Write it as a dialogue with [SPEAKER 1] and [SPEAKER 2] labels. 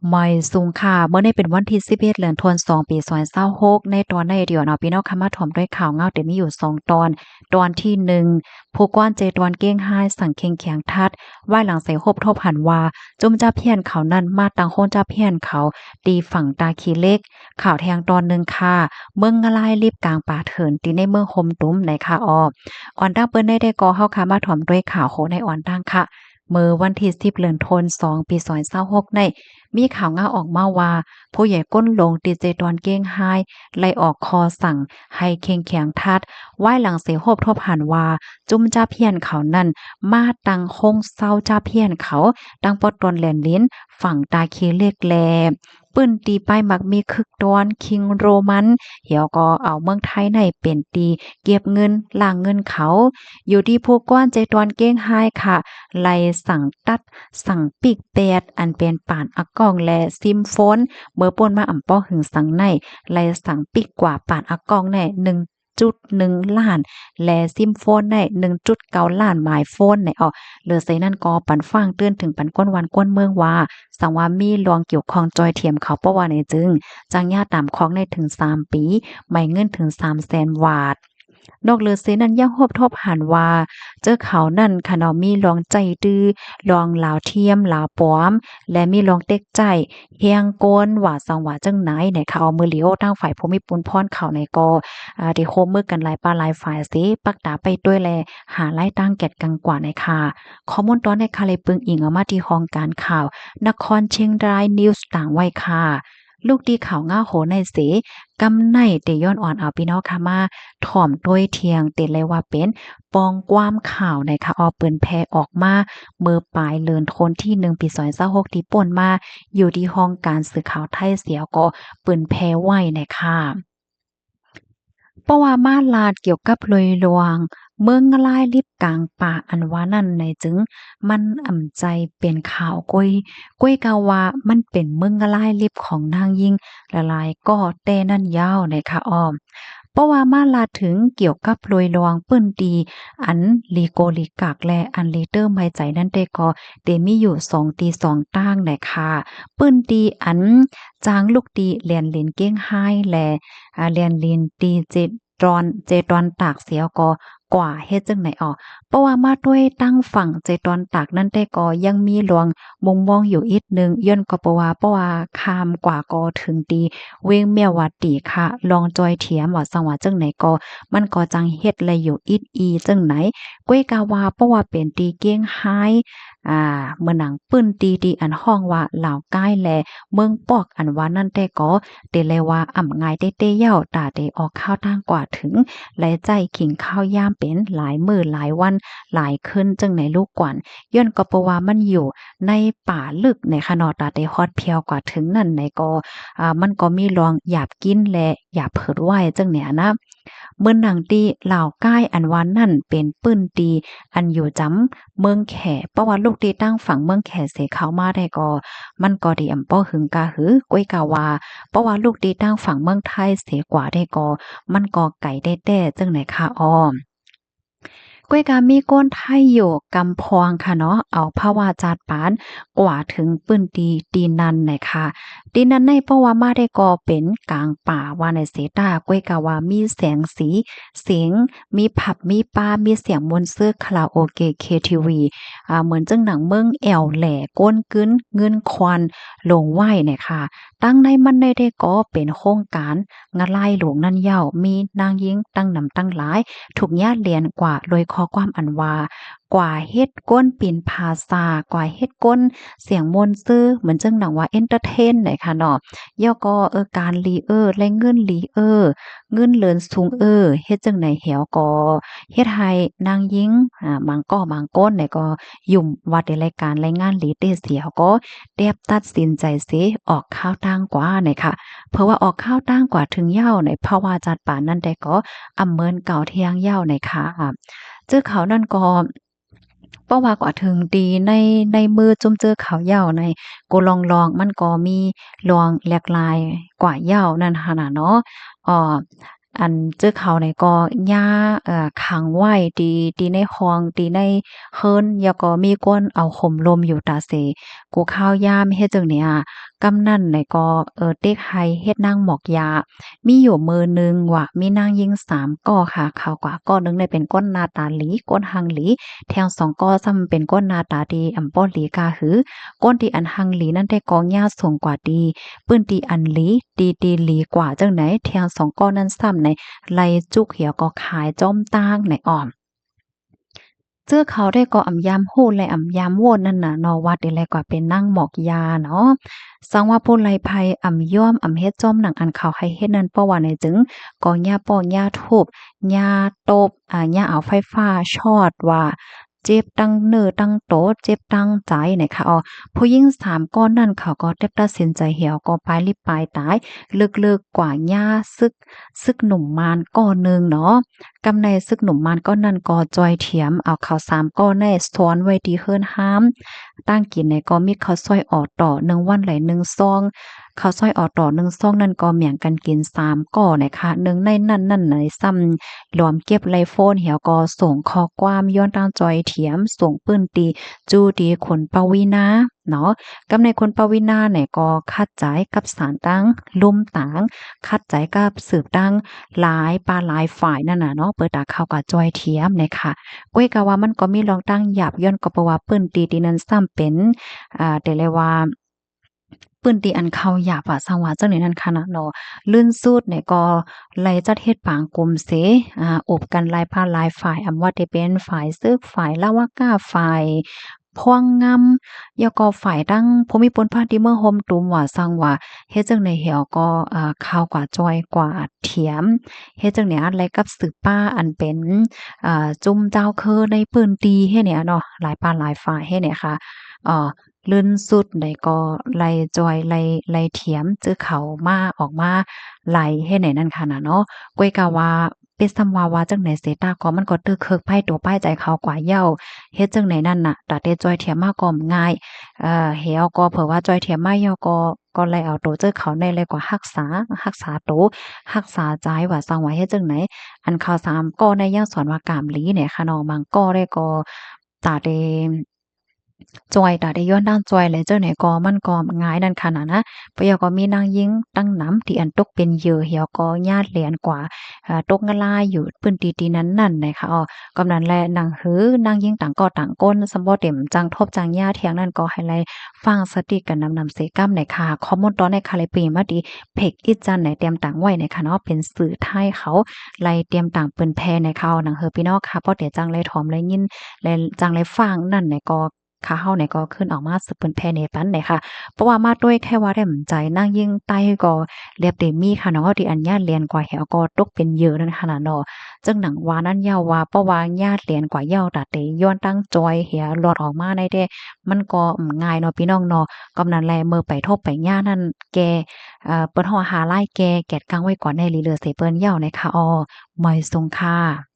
[SPEAKER 1] ไม่สูงค่ะเมื่อในเป็นวันที่11เดือนธันวาคมปี2026ในตอนในเดียวเนาะพี่น้องค่ะมาถ่อมด้วยข่าวเงาเดี๋ยวมีอยู่2ตอนตอนที่1ผู้กว้านเจตวนเก้งไห้สั่งเค็งแข็งทัดไหว้หลังใส่ฮบทบหันว่าจุ่มจ้าเพี้ยนเขานั่นมาตังโคนจ้าเพี้ยนเขาตีฝั่งตาคีเล็กข่าวแทงตอนหนึ่งค่ะเมืองงะลายรีบกลางป่าเถินตีในเมืองโฮมตุ้มในค่ะอ่อนตั้งเปิ้นได้ก่อเฮาค่ะมาถ่อมด้วยข่าวโหในอ่อนตั้งค่ะเมื่อวันที่10เดือนธันวาคมปี2026ในมีข่าวง่าออกมาว่าผู้ใหญ่ก้นหลงดีเจดอนเก้งไห้ไล่ออกคอสั่งให้เข่งแข็งทัดไหว้หลังเสียโหบทบหันว่าจุ้มจ้าเพียนเขานั่นมาตังคงเศร้าจ้าเพียนเขาตังปอดตอนแหลนลิ้นฝั่งตาเคเล็กแลปื้นตีป้ายมักมีคึกดอนคิงโรมันเหี่ยวก็เอาเมืองไทยในเป็นตีเก็บเงินล่างเงินเขาอยู่ที่ผู้กว้านใจตอนเก้งไห้ค่ะไล่สั่งตัดสั่งปีกแปดอันเป็นป่านอักกองและซิมโฟนเมื่อป่นมาอ่ำป้อหึงสังในไล่สั่งปีกกว่าป่านอักกองใน1.1 ล้านและซิมโฟนได้1.9 ล้านหมายโฟนในเหลือใส่นั่นก็ปันฟังเตือนถึงปันก้นวันก้นเมืองว่าสังว่ามีลวงเกี่ยวข้องจอยเทียมเขาเพราะว่าในจึงจังญาตามของในถึง3ปีไม่เงินถึง300,000วาทนอกเลือเสนั้นยังฮบทบหันว่าเจอเขานั่นค่ะเนาะมีลองใจดื้อลองลาวเทียมลาวปลอมและมีลองเต็กใจเฮียงโกนว่าสังว่าจังไหนในเขาเอามือเหลียวตั้งฝ่ายภูมิปุนพรเขาในก็ที่โคมมือกันหลายปลาหลายฝ่ายสิปักตาไปด้วยแลหาไล่ตั้งแกดกังกว่าในค่ะข้อมูลตอนในคาเลยปึงอิงเอามาที่ห้องการข่าวนครเชียงรายนิวส์ต่างไว้ค่ะลูกดีข่าวง่าโหในเสกำในเตย้อนอ่อนเอาพี่น้องค่ะมาถ่อมด้วยเทียงเตเลยว่าเป็นปองความข่าวในค่ะปืนแพออกมาเมื่อปลายเลือนทนที่1ปี2026ที่ป่นมาอยู่ที่ห้องการสื่อข่าวไทยเสียก็ปืนแพไว้ในค่ะเพราะว่ามาลาดเกี่ยวกับเลยลวงเมืองลายลิบกลางป่าอันว่านั่นในจึงมันใจเป็นข่าวก้อยกาว่ามันเป็นเมืองลายลิบของนางยิ่งละลายก็แต่นั่นยาวในค่ะเพราะว่ามาลาถึงเกี่ยวกับโรยลวงปื้นดีอันลีโกลีกากและอันลีเตอร์ไม่ใจนั่นเด้ก็เตมีอยู่2ตี2ตั้งในค่ะปื้นดีอันจางลูกดีเลียนลินเก้งไห้และเลียนลินตีเจตรอนตากเสียก็กว่าเฮ็ดจังไหนเพราะว่ามาด้วยตั้งฝั่งเจตรอนตากนั่นได้ก็ยังมีหลวงมุมมองอยู่อีกนึงย้อนก็เพราะว่าคามกว่าก็ถึงตีเวงเมียวัดตีค่ะลองจอยเถียมว่าสังว่าจังไหนก็มันก็จังเฮ็ดแลอยู่อีจังไหนก้อยกาว่าเพราะว่าเป็นตีเก้งไห้เมื่อหนังปื้นตีอันห้องว่าเหล่าก้ายแลเมืองปอกอันว่านั่นแต่ก็เตเลยว่าอ่ำงายเต้ๆเย้าตาเตออกข้าวตั้งกว่าถึงและใจขิงข้าวยามเป็นหลายมื้อหลายวันหลายคืนจังไหนลูกกวนย้อนก็เพราะว่ามันอยู่ในป่าลึกในขนอตาเตฮอดเพียวกว่าถึงนั่นในก็มันก็มีลองหยาบกินและหยาบเผิดไว้จังเนี่ยนะเมื่อหนังตีเหล่าก้ายอันว่านั่นเป็นปื้นตีอันอยู่จำเมืองแขเพราะว่าลูกตีตั้งฝั่งเมืองแขเสเข้ามาได้ก็มันก็ดีอำป้อหึงกาหือก้อยกาว่าเพราะว่าลูกตีตั้งฝั่งเมืองไทยเสียกว่าได้ก็มันก็ไก่ได้แต่จังไหนค่ะก้อยกามีก้นไทยอยู่กำพองค่ะเนาะเอาภาวาจาดปานกว่าถึงปื้นตีนันไหนค่ะตีนันในเพราะว่ามาได้ก่อเป็นกลางป่าว่าในเสตาก้อยกาว่ามีแสงสีเสียงมีผับมีปามีเสียงมนต์เสื้อคาราโอเกะ KTV เหมือนจังหนังเมืองแอวแหล่ก้นกึ้นเงินควันลงไหวเนี่ยค่ะตั้งในมันได้ก่อเป็นโครงการงะไล่หลวงนั่นเย้ามีนางยิงตั้งนำตั้งหลายถูกญาติเรียนกว่าโดยข้อความอันว่ากว่าเฮ็ดก้นปิ่นภาษากว่าเฮ็ดก้นเสียงมนต์ซื่อเหมือนจังหนังว่าเอนเตอร์เทนได้ค่ะเนาะย่อก็การลีและเงินลีเงินเลินสูงเฮ็ดจังไหนแหวก็เฮ็ดให้นางหญิงบางก้นเนี่ยก็ยุ่มว่าในรายการรายงานลีเตเสียก็แดบตัดสินใจเสออกข้าวตั้งกว่าเนี่ยค่ะเพราะว่าออกข้าวตั้งกว่าถึงเหย้าในภาวะจัดป่านนั้นได้ก็อำเมินเก่าเที่ยงเหย้าในค่ะเจ้าเขานั่นก็เพราะว่ากว่าถึงดีในมือจุ่มเจอเขาเหย้าในกูลองมันก็มีลองแหลกลายกว่าเหย้านั่นหั่นน่ะเนาะอ่อ อันเจ้อเขาเนี่ยก็ย่าขังไว้ตีในคลองตีในเฮิรนแล้วก็มีก้นเอาห่มลมอยู่ตาเสกูข้าวยามเฮ็ดจังเนี่ยกำนันเนี่ยก็เต็กไห้เฮ็ดนางหมอกยามีอยู่มือหนึ่งว่ะมีนางยิง3ก้อค่ะข่าวกว่าก้อหนึงเนี่ยเป็นก้นหน้าตาหลีก้นหังหลีแทง2ก้อซ้ำเป็นก้นหน้าตาดีอำป้อหลีกาหือก้นที่อันหังหลีนั่นได้กองหญ้าสูงกว่าดีปื้นตีอันหลีตีหลีกว่าจังไหนแทง2ก้อนั้นซ้ำในไล่จุกเหี่ยวก็ขายจ้อมตางในอ้อมเจ้อเขาได้ก็อำยามฮู้และอำยามโวนนั่นน่ะเนาะวัดนี่แหละก็เป็นนางหมอกยาเนาะสังว่าผู้ไลภัยอำย่อมอำเฮ็ดจ้อมหนังอันเขาให้เฮ็ดนั้นเพราะว่าในจึงก็ย่าป้อย่าทูบย่าตบย่าเอาไฟฟ้าชอดว่าเจ็บตั้งเนื้อตั้งโตเจ็บตั้งใจนะคะอ๋อผู้หญิง3ก้อนนั่นเขาก็ได้ตัดสินใจเหี่ยวก็ปลายลิบปลายตายลึกๆกว่าย่าซึกหนุ่มมารก้อนหนึ่งเนาะ กำในซึกหนุ่มมันก็นั่นก็จอยเถียมเอาข้าว3ก้อนแน่ซ้อนไว้ที่เฮิรนห้ามตั้งกินในก็มีข้าวซอยออดต่อ1วันไหล1ซองข้าวซอยออดต่อ1ซองนั่นก็เหมียงกันกิน3ก้อนะคะหนึ่งในนั่นไหนซ้ำรวมเก็บไลโฟนเหี่ยวก็ส่งข้อความย้อนตั้งจอยเถียมส่งปื้นตีจูดีขนปวีนาเนาะกำในคนปวีนาเนี่ยก็คัดใจกับสารตั้งลุ่มต่างคัดใจกับสืบตั้งหลายปลาหลายฝ่ายนั่นน่ะเนาะเปิดตาเข้ากับจอยเทียมนะคะก้วยกะว่ามันก็มีรองตั้งหยาบย้อนก็เพราะว่าปื้นตีนั้นซ้ำเป็นแต่เลยว่าปื้นตีอันเข้าหยาบอะสังว่าจังนี้นั่นค่ะนะเนาะลื่นสุดเนี่ยก็ไล่จัดเฮ็ดปางกลุ่มเสอบกันหลายภาคหลายฝ่ายอำว่าได้เป็นฝ่ายซึกฝ่ายลาวากาฝ่ายพวงงำแล้วก็ฝ่ายตั้งภูมิพลภาคที่เมืองโฮมตุมว่าสังว่าเฮ็ดจังได๋เหี่ยวก็ข่าวกว่าจอยกว่าเถียมเฮ็ดจังได๋อันไรกับสืบป้าอันเป็นจุมเจ้าคือในปืนตีเฮ็ดเนี่ยเนาะหลายปานหลายฝ่ายเฮ็ดเนี่ยค่ะเอ่อลื่นสุดได้ก็ไล่จอยไล่เถียมจื้อเขามาออกมาไล่เฮ็ดไหนนั่นค่ะน่ะเนาะก้อยกะว่าเป็นสำว่าจังไหนเสตาก็มันก็ตึกเคิกไผตัวป้ายใจเขากว่าเย้าเฮ็ดจังไหนนั่นน่ะตาเตจอยเถียมมาก็ง่ายเหี่ยวก็เผื่อว่าจอยเถียมมาเย้าก็ไล่เอาตัวเจอเขาได้เลยกว่ารักษาตัวรักษาใจว่าสังว่าเฮ็ดจังไหนอันข่าว3ก็ในยังสอนว่ากามหลีเนี่ยค่ะเนาะบางก็ได้ก็ตาเตจอยตาได้ย้อนด้านจอยเลยเจ้าไหนก็มันก็ง่ายนั่นขนาดนะปะยอก็มีนางยิงตั้งน้ำที่อันตกเป็นเหยื่อเหี่ยวก็ญาติเหรียญกว่าตกงะลาอยู่ปื้นตีๆนั้นนั่นนะคะอ๋อกำนั้นแลนางหือนางยิงต่างก็ต่างก้นสมบ่เต็มจังทบจังญาเถียงนั่นก็ให้ไลฟังสติกันนำเสกำในค่ะข้อมูลตอนในคาเลยปีมาดีเพกอีจันไหนเตรียมต่างไว้ในค่ะเนาะเป็นสื่อไทยเขาไลเตรียมต่างเปิ้นแพในเขาหนังเฮอพี่น้องค่ะพอเดี๋ยวจังเลยถอมเลยยินและจังเลยฟังนั่นในก็ขาเฮาเนี่ยก็ขึ้นออกมาสืบเปิ้นแพในปันเนี่ยค่ะเพราะว่ามาด้วยแค่ว่าได้มใจนางยิ่งใต้ก็เรียบเตมีค่ะเนาะที่อันญาติเรียนกว่าแหวก็ตกเป็นเยอะนั่นขนาดเนาะจังหนังว่านั้นยาวว่าเพราะว่าญาติเรียนกว่าเยาวตาเตย้อนตั้งจอยเหียหลอดออกมาได้เด้มันก็ง่ายเนาะพี่น้องเนาะกำนั้นแลมือไปทบไปย่านั่นแกเปิ้นฮอดหาไล่แกแกดกังไว้ก่อนในลีเหลือเสเปิ้นยาวในค่ะอ้อไม่ทรงค่ะ